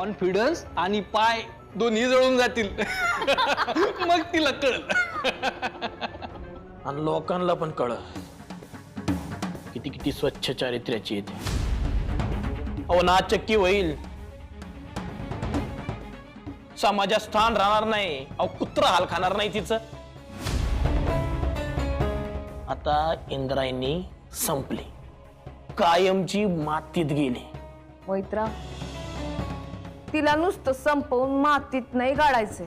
Confidence आणि पाय दोन्ही जळून जातील. मग तिला कळलं. आणि लोकांना पण कळलं किती किती स्वच्छ चारित्र्याची येते. अहो नाचक्की होईल, समाजात स्थान राहणार नाही. अहो कुत्रा हाल खाणार नाही तिचं. आता इंद्रायणी संपली, कायमची मातीत गेली. मैत्रा, तिला नुसतं संपवून मातीत नाही गाडायचे,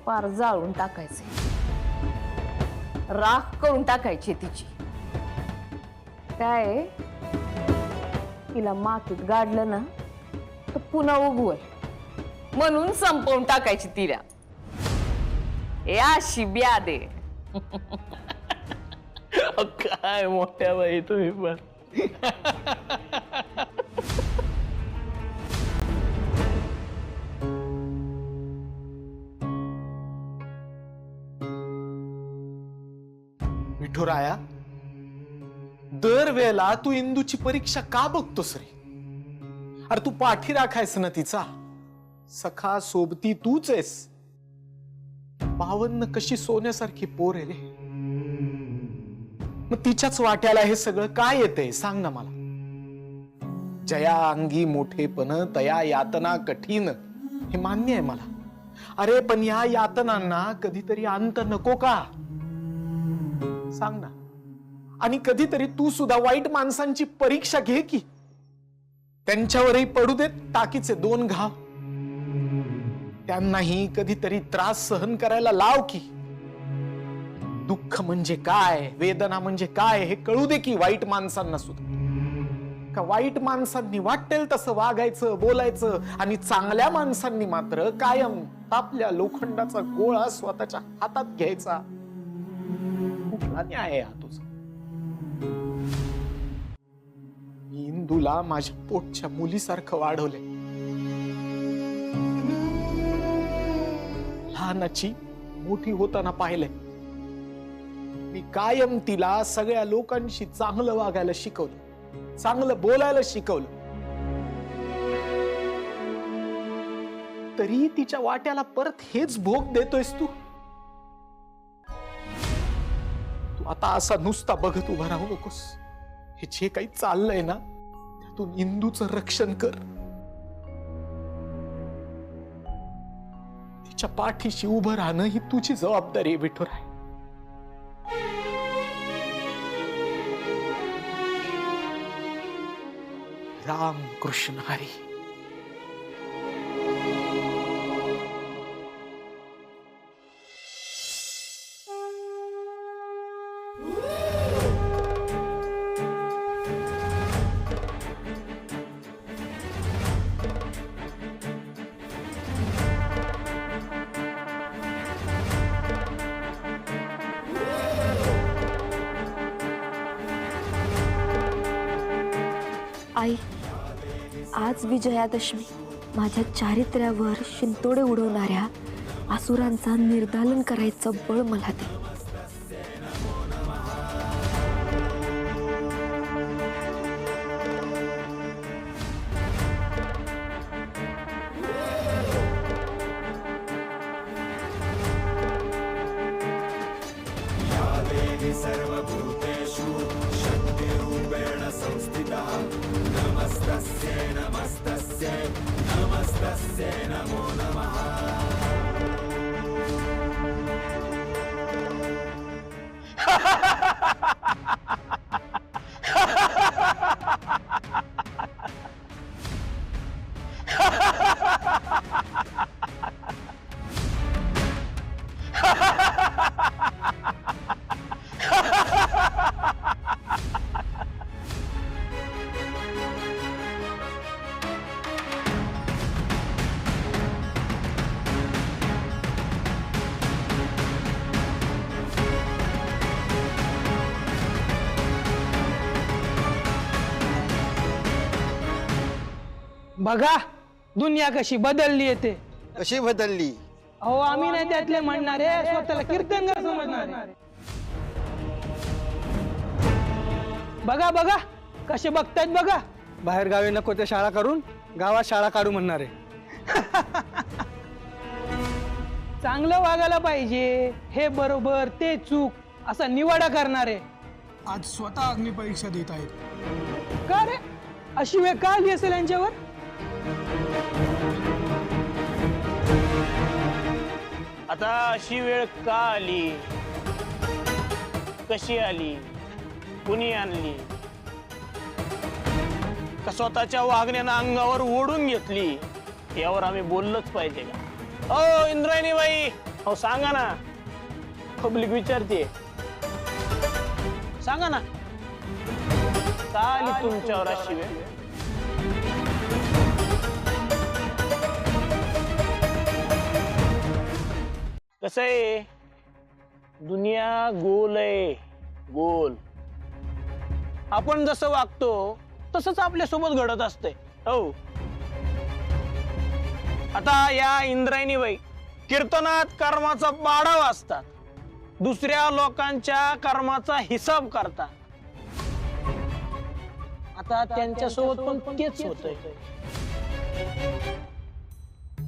पार जाळून टाकायचे, राख करून टाकायची तिची. काय तिला मातीत गाडलं ना तर पुन्हा उगवल, म्हणून संपवून टाकायची तिला. ए अशी ब्याद आहे. काय मोठ्या बाई तुम्ही पण. विठुराया, दरवेळेला तू इंदूची परीक्षा का बघतोस रे? अरे तू पाठी राखायस ना तिचा. सखा सोबती तूच आहेस. बावन्न कशी सोन्यासारखी पोर आहे रे. मग तिच्याच वाट्याला हे सगळं काय येतंय सांग ना मला. जया अंगी मोठेपण तया यातना कठीण, हे मान्य आहे मला. अरे पण या यातनांना कधीतरी अंत नको का? सांग ना. आणि कधीतरी तू सुद्धा वाईट माणसांची परीक्षा घे की. त्यांच्यावरही पडू देत टाकीचे 2 घाव. त्यांनाही कधीतरी त्रास सहन करायला लाव की. दुःख म्हणजे काय, वेदना म्हणजे काय हे कळू दे की वाईट माणसांना सुद्धा. का वाईट माणसांनी वाटेल तसं वागायचं, बोलायचं, आणि चांगल्या माणसांनी मात्र कायम आपल्या लोखंडाचा गोळा स्वतःच्या हातात घ्यायचा. कुठला न्याय आहे हा तुझा? मी इंदूला माझ्या पोटच्या मुलीसारखं वाढवले. लहानाची मोठी होताना पाहिलंय. मी कायम तिला सगळ्या लोकांशी चांगलं वागायला शिकवलं, चांगलं बोलायला शिकवलं. तरी तिच्या वाट्याला परत हेच भोग देतोयस तू. तू आता असा नुसता बघत उभा राहू नकोस. हे जे काही चाललंय ना त्यातून इंदूचं रक्षण कर. तिच्या पाठीशी उभं राहणं ही तुझी जबाबदारी आहे विठुराय. राम कृष्ण हरी. आई, आज विजयादशमी. माझ्या चारित्र्यावर शिंतोडे उडवणाऱ्या आसुरांचा निर्दालन करायचं बळ मला दे. बघा दुनिया कशी बदलली येते. कशी बदलली? अहो आम्ही नाही त्यातले म्हणणारे, स्वतःला कीर्तनगर समजणारे. बघा बघा कसे बघतायत बघा. बाहेर गावी नको त्या शाळा करून गावात शाळा काढू म्हणणार आहे. चांगलं वागायला पाहिजे, हे बरोबर ते चूक असा निवाडा करणार आहे. आज स्वतः अग्निपरीक्षा देत आहेत. का रे, अशी वेळ का आली असेल यांच्यावर? आता अशी वेळ का आली, कशी आली, कुणी आणली, का स्वतःच्या वागण्यानं अंगावर ओढून घेतली, यावर आम्ही बोललंच पाहिजे का? ओ इंद्रायणी बाई, हो सांगा ना, पब्लिक विचारते, सांगा ना, का आली तुमच्यावर अशी वेळ? कसं आहे, दुनिया गोल आहे, गोल. आपण जसं वागतो तसंच आपल्यासोबत घडत असते. हो, आता या इंद्रायणी बाई कीर्तनात कर्माचा पाढा वाचतात, दुसऱ्या लोकांच्या कर्माचा हिसाब करतात. आता त्यांच्यासोबत पण तेच होतंय.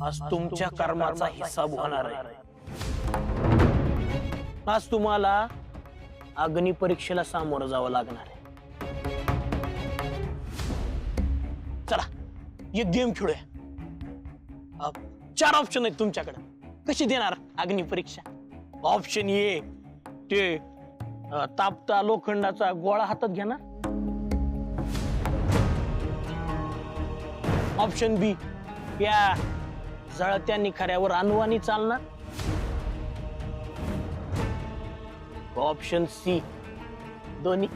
आज तुमच्या कर्माचा हिसाब होणार आहे. आज तुम्हाला अग्नी परीक्षेला सामोरं जावं लागणार आहे. चला एक गेम खेळूया. 4 ऑप्शन आहेत तुमच्याकडे. कशी देणार अग्नि परीक्षा? ऑप्शन ए, ते तापता लोखंडाचा गोळा हातात घेणार. ऑप्शन बी, या जळत्या निखाऱ्यावर अनवाणी चालणार. ऑप्शन सी, दोन्ही.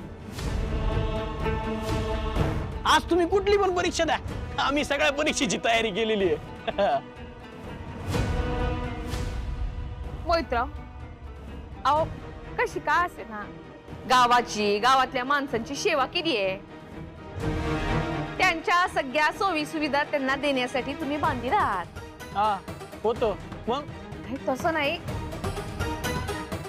आज तुम्ही कुठली पण परीक्षा द्या, आम्ही सगळ्या परीक्षेची तयारी केलेली आहे. मोहितराव, अहो कशी का असे ना, गावाची गावातल्या माणसांची सेवा केली आहे. त्यांच्या सगळ्या सोयी सुविधा त्यांना देण्यासाठी तुम्ही बांधील आहात. हा होतो मग. काही तसं नाही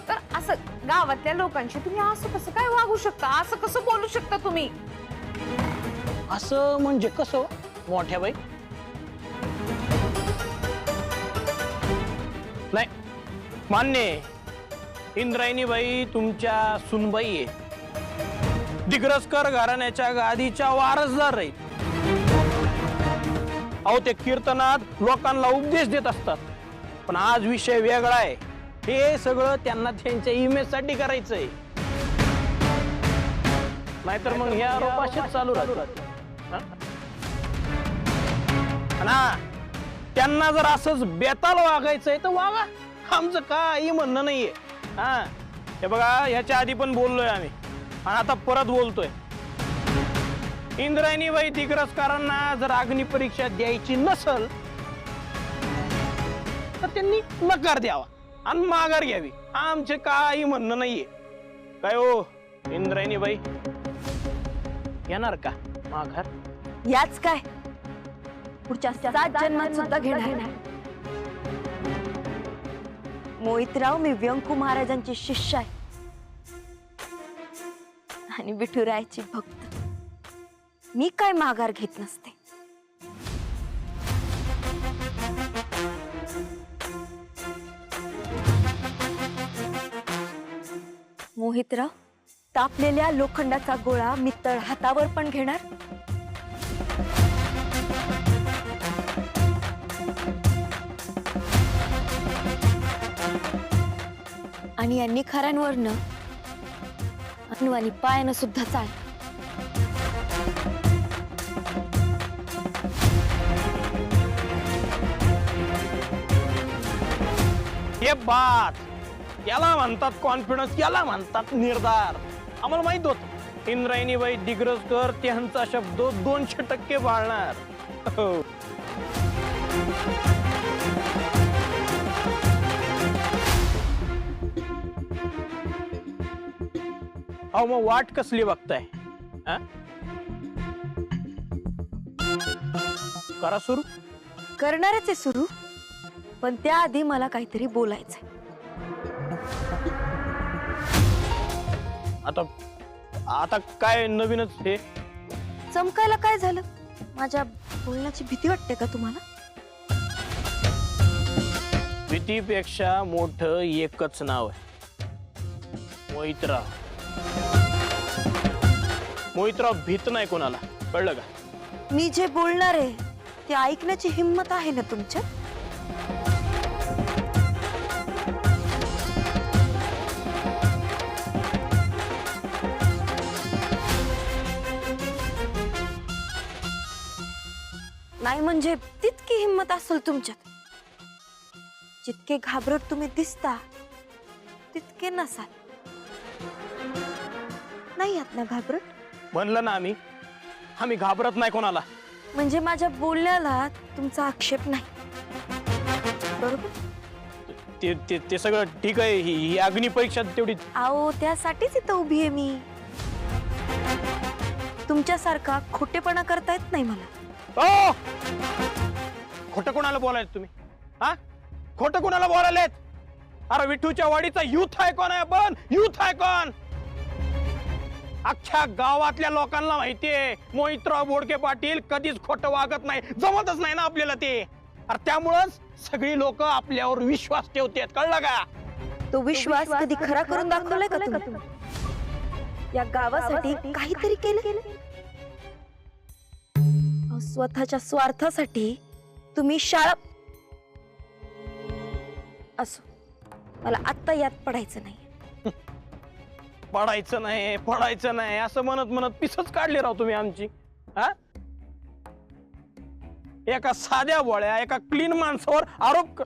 तर असं गावातल्या लोकांशी तुम्ही असं कसं काय वागू शकता, असं कसं बोलू शकता तुम्ही? असं म्हणजे कसं मोठ्या बाई? नाही, मान्य आहे, इंद्रायणी बाई तुमच्या सुनबाई आहे, दिग्रसकर घराण्याच्या गादीच्या वारसदार आहे. अहो ते कीर्तनात लोकांना उपदेश देत असतात, पण आज विषय वेगळा आहे. हे सगळं त्यांना त्यांच्या इमेज साठी करायचंय, नाहीतर मग ह्या आरोपाशीच चालू राहतात. ना त्यांना जर असंच बेताल वागायचंय तर वागा, आमचं काही म्हणणं नाहीये. हा हे बघा, ह्याच्या आधी पण बोललोय आम्ही आणि आता परत बोलतोय. इंद्रायणी बाई दिग्रसकारांना जर अग्नि परीक्षा द्यायची नसल तर त्यांनी नकार द्यावा आणि माघार घ्यावी, आमचे काही म्हणणं नाहीये. काय हो इंद्रायणी बाई, येणार का माघार? याच काय, पुढच्या 7 जन्मात सुद्धा घेणार नाही. मोहितराव, मी व्यंकू महाराजांची शिष्य आहे आणि विठुरायाची भक्त. मी काय माघार घेत नसते. मोहितराव, तापलेल्या लोखंडाचा गोळा मी तळ हातावर पण घेणार आणि या निखाऱ्यांवरनं अनवाणी पायानं सुद्धा चाल. हे बात, याला म्हणतात कॉन्फिडन्स, याला म्हणतात निर्धार. आम्हाला माहित होत इंद्रायणी बाई दिग्रसकर त्यांचा शब्द 200% पाळणार. हो. अहो मग वाट कसली बघताय? करा सुरू. करणारच आहे सुरू, पण त्याआधी मला काहीतरी बोलायचंय. आता आता काय नवीनच हे? चमकायला काय झालं? माझ्या बोलण्याची भीती वाटते का तुम्हाला? भीतीपेक्षा मोठं एकच नाव आहे, मोहितराव. मोहितराव भीत नाही कोणाला, कळलं का? मी जे बोलणार आहे ते ऐकण्याची हिंमत आहे ना तुमच्यात? नाही म्हणजे तितकी हिंमत असेल तुमच्यात. जितके घाबरट तुम्ही दिसता तितके नसाल. नाही आहात ना घाबरट? म्हणलं ना आम्ही घाबरत नाही कोणाला. म्हणजे माझ्या बोलण्याला तुमचा आक्षेप नाही, बरोबर? ते सगळं ठीक आहे. ही अग्नी परीक्षा तेवढी. आओ त्यासाठीच इथं उभी आहे मी. तुमच्यासारखा खोटेपणा करता येत नाही मला. ओ खोटं कोणाला बोलायचं तुम्ही? हा, खोटं कोणाला बोलायलेत? अरे विठूच्या वाडीचा युथ आहे कोण आहे? पण युथ आहे कोण? अख्ख्या गावातल्या लोकांना माहितीये मोहितराव बोडके पाटील कधीच खोटं वागत नाही, जमतच नाही ना आपल्याला ते. अरे त्यामुळंच सगळी लोक आपल्यावर विश्वास ठेवतात, कळलं का? तो विश्वास कधी खरा करून दाखवलाय का तुम्ही? या गावासाठी काहीतरी केलं? अहो, स्वतःच्या स्वार्थासाठी तुम्ही शाळा. असो, मला आत्ता यात पडायचं नाही. पडायचं नाही असं म्हणत पिसच काढली राव तुम्ही आमची. हा, एका साध्या बोळ्या एका क्लीन माणसावर आरोप